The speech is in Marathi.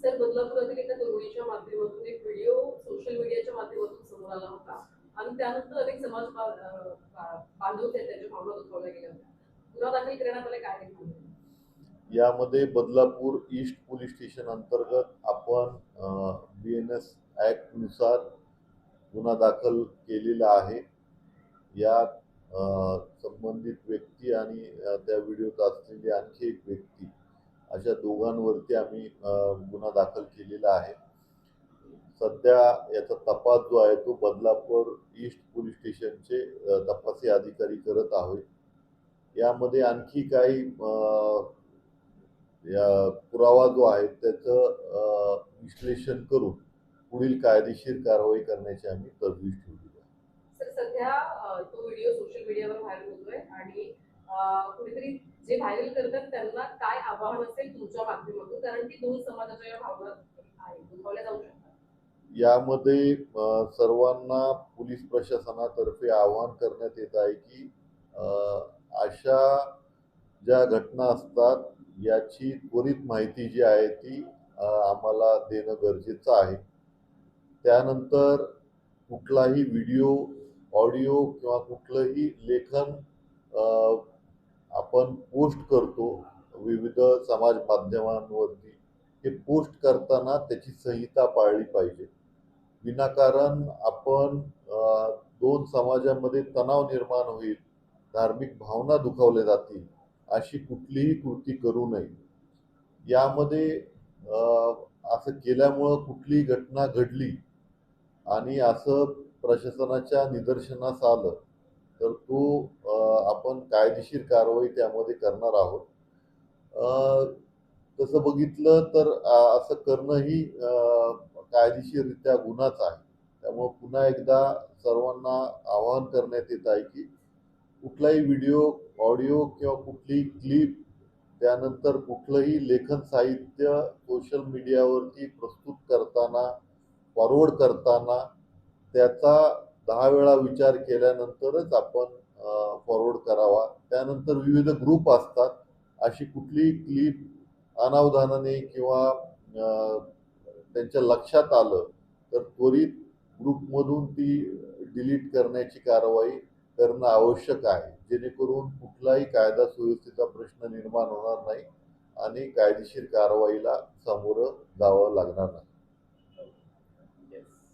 सर, बदलापुरातील एका तरुणीच्या माध्यमातून एक व्हिडिओ सोशल मीडियाच्या माध्यमातून समोर आला होता आणि त्यानंतर अनेक बांधव त्याच्या भावना दुखावल्या गेल्या होत्या. गुन्हा दाखल करण्यात आले, काय नाही? यामध्ये बदलापूर ईस्ट पोलीस स्टेशन अंतर्गत आपण BNS ऍक्ट नुसार गुन्हा दाखल केलेला आहे. यात संबंधित व्यक्ती आणि त्या व्हिडिओत असलेली आणखी एक व्यक्ती अशा दोघांवरती आम्ही गुन्हा दाखल केलेला आहे. सध्या याचा तपास जो आहे तो बदलापूर ईस्ट पोलीस स्टेशनचे तपासी अधिकारी करत आहेत. यामध्ये आणखी काही पुरावा जो आहे त्याचं विश्लेषण करून पुढील कायदेशीर कारवाई करण्याची आम्ही तरतूद ठेवली आहे. सर, सध्या तो व्हिडिओ सोशल मीडियावर व्हायरल होतोय आणि कुठेतरी जे व्हायरल करतात त्यांना काय आवाहन असेल तुमच्या माध्यमातून, कारण की दोन समाजाच्या या भावना आहेत, दुखावल्या जाऊ शकतात. यामध्ये सर्वांना पोलीस प्रशासनातर्फे आवाहन करण्यात येत आहे की अशा ज्या घटना असतात याची त्वरित माहिती जी आहे ती आम्हाला देणं गरजेचं आहे. त्यानंतर कुठलाही व्हिडिओ, ऑडिओ किंवा कुठलंही लेखन आपण पोस्ट करतो विविध समाज माध्यमांवरती, हे पोस्ट करताना त्याची संहिता पाळली पाहिजे. विनाकारण आपण दोन समाजामध्ये तणाव निर्माण होईल, धार्मिक भावना दुखावल्या जातील अशी कुठलीही कृती करू नये. यामध्ये असं केल्यामुळं कुठलीही घटना घडली आणि असं प्रशासनाच्या निदर्शनास आलं तर तो आपण कायदेशीर कारवाई त्यामध्ये करणार आहोत. तसं बघितलं तर असं करणंही कायदेशीररित्या गुन्हाच आहे. त्यामुळे पुन्हा एकदा सर्वांना आवाहन करण्यात येत आहे की कुठलाही व्हिडिओ, ऑडिओ किंवा कुठलीही क्लिप, त्यानंतर कुठलंही लेखन साहित्य सोशल मीडियावरती प्रस्तुत करताना, फॉरवर्ड करताना त्याचा 10 वेळा विचार केल्यानंतरच आपण फॉरवर्ड करावा. त्यानंतर विविध ग्रुप असतात, अशी कुठलीही क्लिप अनावधानाने किंवा त्यांच्या लक्षात आलं तर त्वरित ग्रुपमधून ती डिलीट करण्याची कारवाई करणं आवश्यक आहे, जेणेकरून कुठलाही कायदा सुव्यवस्थेचा प्रश्न निर्माण होणार नाही आणि कायदेशीर कारवाईला सामोरं जावं लागणार नाही.